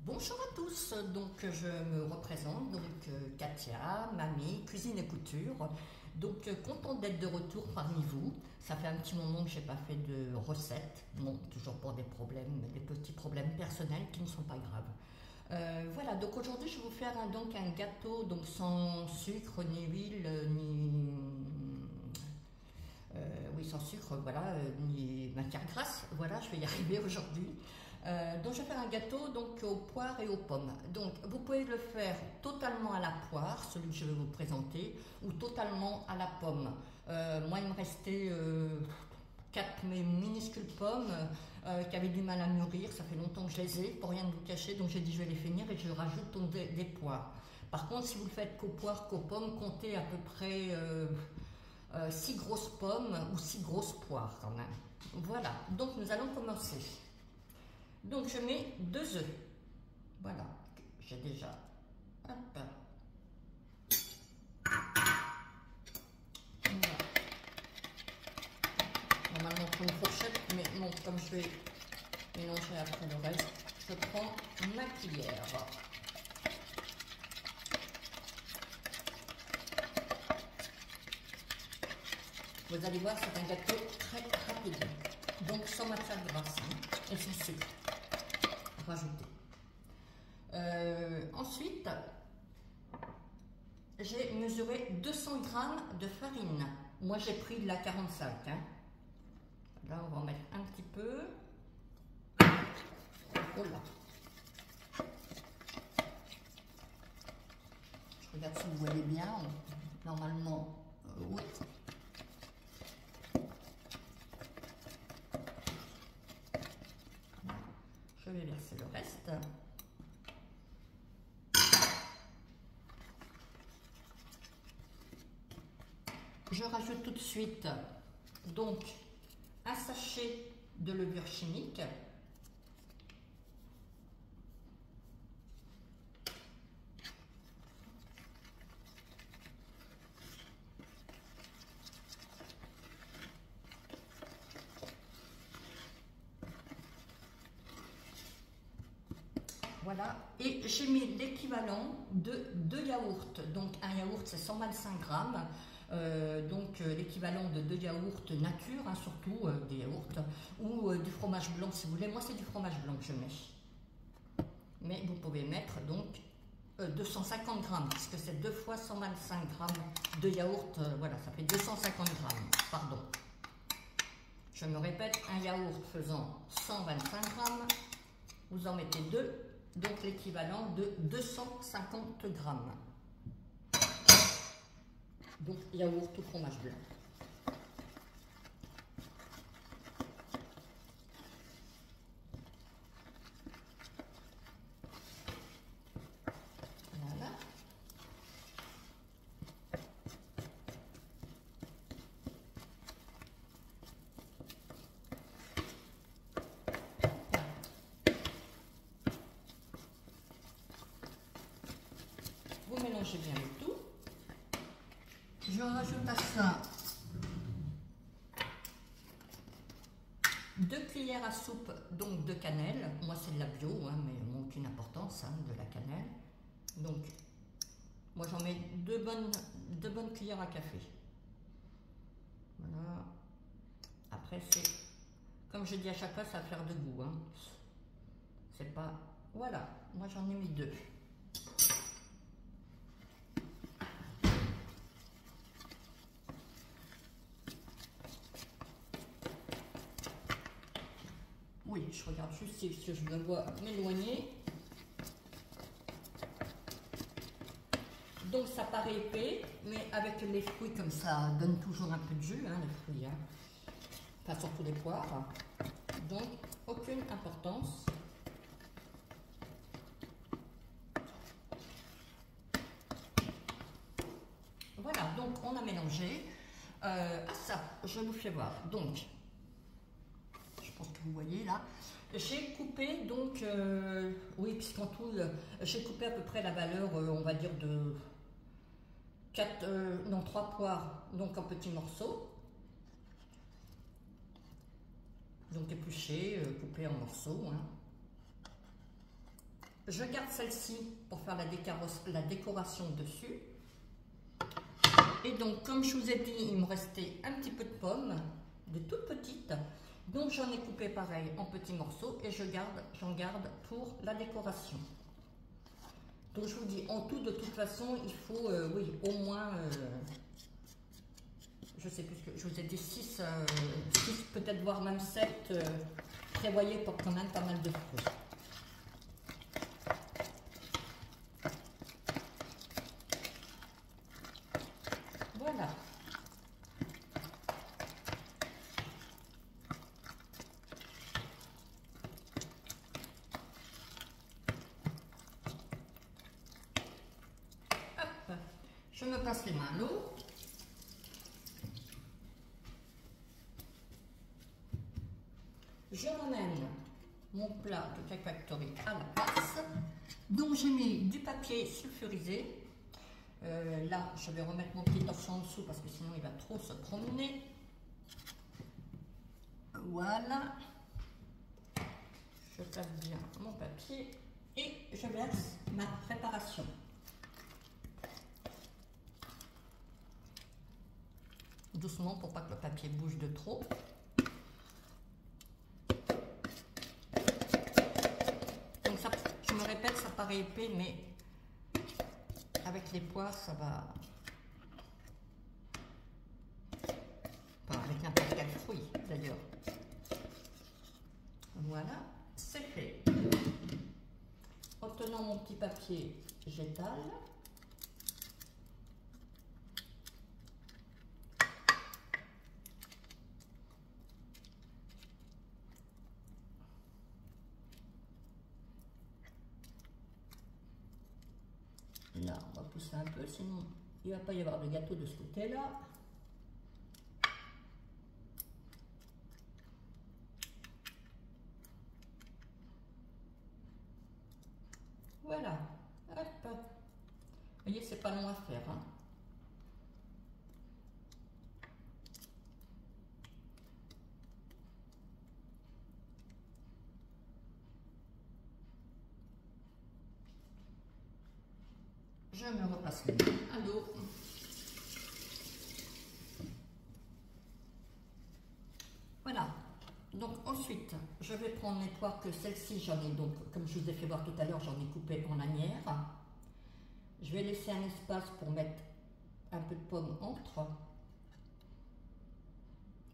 Bonjour à tous, donc je me représente, Katia, mamie, cuisine et couture. Contente d'être de retour parmi vous. Ça fait un petit moment que je n'ai pas fait de recettes, bon, toujours pour des problèmes, des petits problèmes personnels qui ne sont pas graves. Voilà, donc aujourd'hui je vais vous faire un gâteau sans sucre, ni huile, oui, sans sucre, voilà, ni matière grasse. Voilà, je vais y arriver aujourd'hui. Je vais faire un gâteau aux poires et aux pommes. Donc, vous pouvez le faire totalement à la poire, celui que je vais vous présenter, ou totalement à la pomme. Moi, il me restait 4 minuscules pommes qui avaient du mal à mûrir. Ça fait longtemps que je les ai, pour rien vous cacher. Donc, j'ai dit, je vais les finir et je rajoute des poires. Par contre, si vous le faites qu'aux poires, qu'aux pommes, comptez à peu près 6 grosses pommes ou 6 grosses poires quand même. Voilà, donc nous allons commencer. Donc je mets 2 œufs. Voilà, j'ai déjà. Hop. Voilà. Normalement pour une fourchette, mais bon, comme je vais mélanger après le reste, je prends ma cuillère. Vous allez voir, c'est un gâteau très rapide. Donc sans matière grasse et sans sucre. Rajouter. Ensuite, j'ai mesuré 200 g de farine. Moi, j'ai pris de la 45. Là, on va en mettre un petit peu. Oh là. Je regarde si vous voyez bien. Normalement, oui. Je vais verser le reste. Je rajoute tout de suite un sachet de levure chimique. Voilà, et j'ai mis l'équivalent de 2 yaourts. Donc un yaourt c'est 125 grammes. L'équivalent de 2 yaourts nature, surtout des yaourts, ou du fromage blanc si vous voulez. Moi c'est du fromage blanc que je mets. Mais vous pouvez mettre 250 grammes, puisque c'est 2 fois 125 grammes de yaourt. Voilà, ça fait 250 grammes, pardon. Je me répète, un yaourt faisant 125 grammes, vous en mettez 2. Donc l'équivalent de 250 grammes. Donc yaourt ou fromage blanc. Voilà. Vous mélangez bien le tout. Je rajoute à ça 2 cuillères à soupe de cannelle. Moi c'est de la bio, mais aucune importance de la cannelle. Donc moi j'en mets 2 bonnes cuillères à café. Voilà. Après c'est, comme je dis à chaque fois, ça va faire de goût. C'est pas, voilà. Moi j'en ai mis 2. Oui, je regarde juste si je me vois m'éloigner. Donc ça paraît épais, mais avec les fruits comme ça donne toujours un peu de jus, les fruits. Enfin surtout les poires. Donc aucune importance. Voilà, donc on a mélangé. À ça, je vous fais voir. Donc, que vous voyez là, j'ai coupé oui, puisqu'en tout j'ai coupé à peu près la valeur, on va dire de 3 poires en petits morceaux, épluchés, coupés en morceaux. je garde celle-ci pour faire la décoration dessus. Et donc, comme je vous ai dit, il me restait un petit peu de pommes, de toutes petites. Donc, j'en ai coupé pareil en petits morceaux et j'en garde pour la décoration. Donc, je vous dis, en tout, de toute façon, il faut, oui, au moins, je sais plus que je vous ai dit 6 peut-être voire même 7, prévoyez pour quand même pas mal de fruits. Voilà. Hop. Je me passe les mains à l'eau. Je ramène mon plat de Cake Factory à la place. Donc j'ai mis du papier sulfurisé. Là, je vais remettre mon petit torchon en dessous parce que sinon il va trop se promener. Voilà. Je place bien mon papier et je verse ma préparation. Doucement pour pas que le papier bouge de trop. Donc ça, je me répète, ça paraît épais, mais avec les pois, ça va. Enfin, avec n'importe quel fruit d'ailleurs. Voilà, c'est fait. En tenant mon petit papier, j'étale. Là, on va pousser un peu, sinon il ne va pas y avoir de gâteau de ce côté-là. Voilà. Hop. Vous voyez, c'est pas long à faire. Hein. Je me repasse les mains à l'eau. Voilà. Donc ensuite, je vais prendre mes poires que celle-ci, j'en ai donc, comme je vous ai fait voir tout à l'heure, j'en ai coupé en lanières. Je vais laisser un espace pour mettre un peu de pomme entre.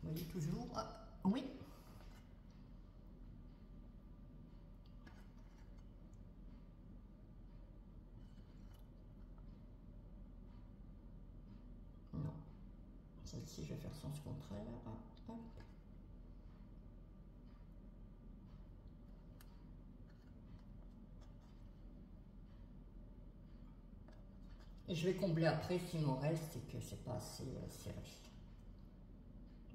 Vous voyez toujours. Ah, oui. Non. Celle-ci, je vais faire sens contraire. Hop. Et je vais combler après s'il m'en reste et que c'est pas assez serré.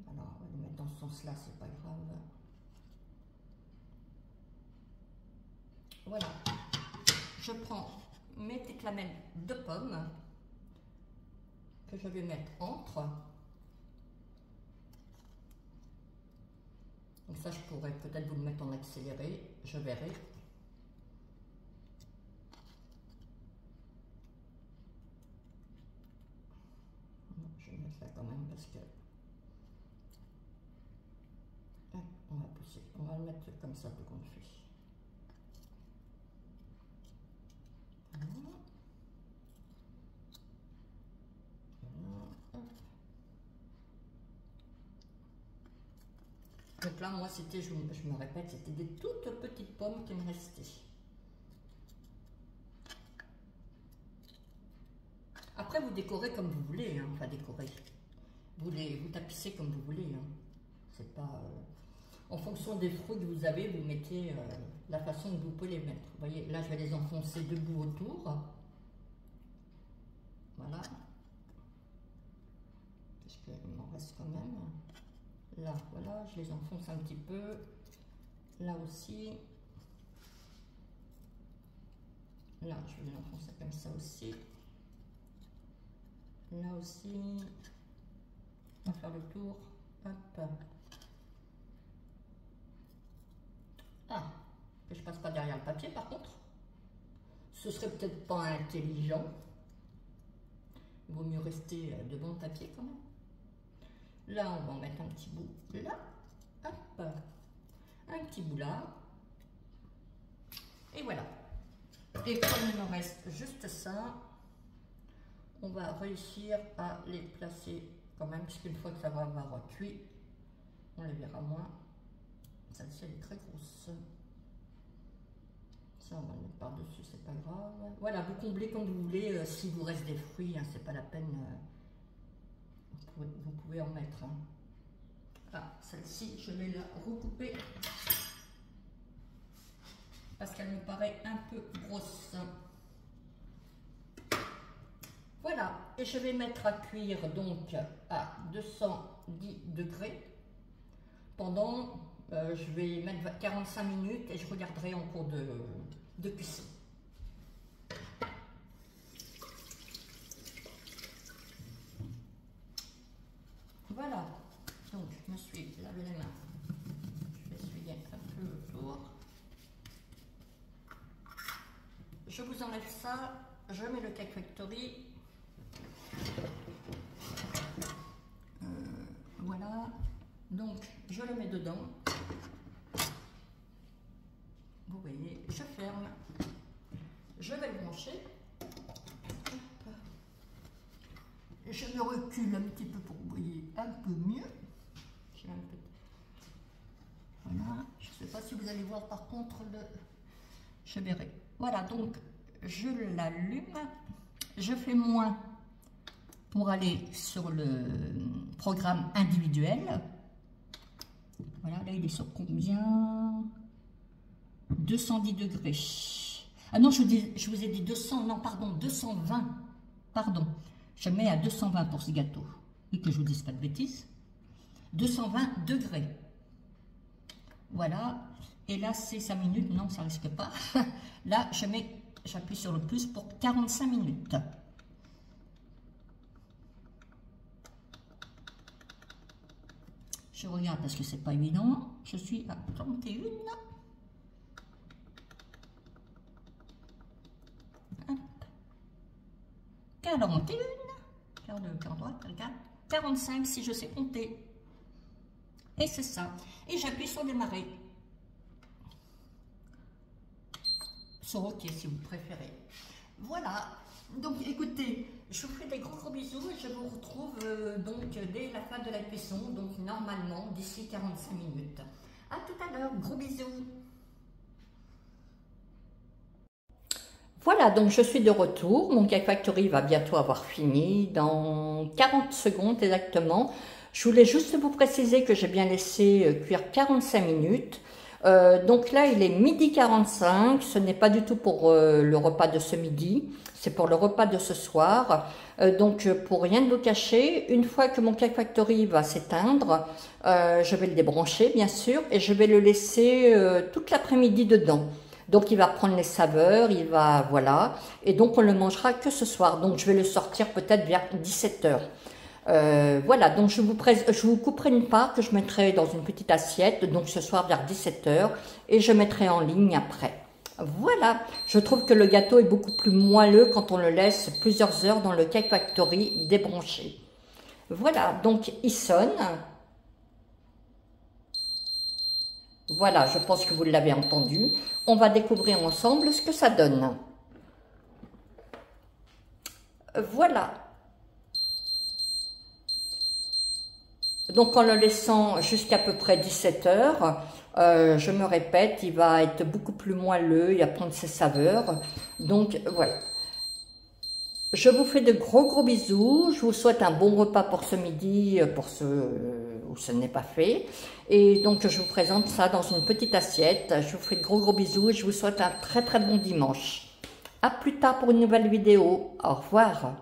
Alors, on va le mettre dans ce sens-là, c'est pas grave. Voilà. Je prends mes petites lamelles de pommes que je vais mettre entre. Donc ça, je pourrais peut-être vous le mettre en accéléré, je verrai. Je vais mettre là quand même parce que... on va pousser, on va le mettre comme ça tout compte fait. Voilà. Voilà. Donc là, moi, c'était, je me répète, c'était des toutes petites pommes qui me restaient. Après, vous décorez comme vous voulez, hein, enfin décorer. Vous tapissez comme vous voulez. Hein. C'est pas... en fonction des fruits que vous avez, vous mettez la façon que vous pouvez les mettre. Vous voyez, là, je vais les enfoncer debout autour. Voilà. Parce qu'il m'en reste quand même. Là, voilà, je les enfonce un petit peu. Là aussi. Là, je vais les enfoncer comme ça aussi. Là aussi. On va faire le tour. Hop. Ah, que je passe pas derrière le papier par contre. ce serait peut-être pas intelligent. Il vaut mieux rester devant le papier quand même. Là, on va en mettre un petit bout là. Hop. Un petit bout là. Et voilà. Et comme il nous reste juste ça, on va réussir à les placer quand même, puisqu'une fois que ça va avoir cuit, on les verra moins. Celle-ci elle est très grosse. Ça, on va le mettre par-dessus, c'est pas grave. Voilà, vous comblez comme vous voulez. S'il vous reste des fruits, hein, c'est pas la peine. Vous pouvez en mettre. Hein. Ah, celle-ci, je vais la recouper parce qu'elle me paraît un peu grosse. Voilà, et je vais mettre à cuire donc à 210 degrés pendant, je vais mettre 45 minutes et je regarderai en cours de cuisson. Voilà, donc je me suis lavé les mains, je vais essuyer un peu autour. Je vous enlève ça, je mets le Cake Factory. Voilà, donc je le mets dedans. Vous voyez, je ferme. Je vais le brancher. Je me recule un petit peu pour que vous voyez un peu mieux. Voilà, je ne sais pas si vous allez voir par contre le... Je verrai. Voilà, donc je l'allume. Je fais moins pour aller sur le programme individuel. Voilà, là il est sur combien? 210 degrés. Ah non, je vous ai dit 200, non pardon, 220. Pardon, je mets à 220 pour ce gâteau. Et que je vous dise pas de bêtises. 220 degrés. Voilà, et là c'est 5 minutes, non ça risque pas. Là j'appuie sur le plus pour 45 minutes. Je regarde parce que c'est pas évident. Je suis à 31. Hop. 41. 42, 43, 44, 45 si je sais compter. Et c'est ça. Et j'appuie sur démarrer. Sur OK si vous préférez. Voilà. Donc écoutez, je vous fais des gros bisous et je vous retrouve donc dès la fin de la cuisson, donc normalement d'ici 45 minutes. À tout à l'heure, gros bisous. Voilà, donc je suis de retour. Mon Cake Factory va bientôt avoir fini, dans 40 secondes exactement. Je voulais juste vous préciser que j'ai bien laissé cuire 45 minutes. Donc là, il est midi 45. Ce n'est pas du tout pour le repas de ce midi. C'est pour le repas de ce soir. Donc, pour rien de vous cacher, une fois que mon Cake Factory va s'éteindre, je vais le débrancher, bien sûr, et je vais le laisser toute l'après-midi dedans. Donc, il va prendre les saveurs, il va, voilà. Et donc, on le mangera que ce soir. Donc, je vais le sortir peut-être vers 17 h. Voilà, donc je vous couperai une part que je mettrai dans une petite assiette, donc ce soir vers 17 h, et je mettrai en ligne après. Voilà, je trouve que le gâteau est beaucoup plus moelleux quand on le laisse plusieurs heures dans le Cake Factory débranché. Voilà, donc il sonne. Voilà, je pense que vous l'avez entendu. On va découvrir ensemble ce que ça donne. Voilà. Donc en le laissant jusqu'à peu près 17 h, je me répète, il va être beaucoup plus moelleux, il va prendre ses saveurs. Donc voilà. Je vous fais de gros bisous. Je vous souhaite un bon repas pour ce midi, pour ceux où ce n'est pas fait. Et donc je vous présente ça dans une petite assiette. Je vous fais de gros bisous et je vous souhaite un très bon dimanche. À plus tard pour une nouvelle vidéo. Au revoir.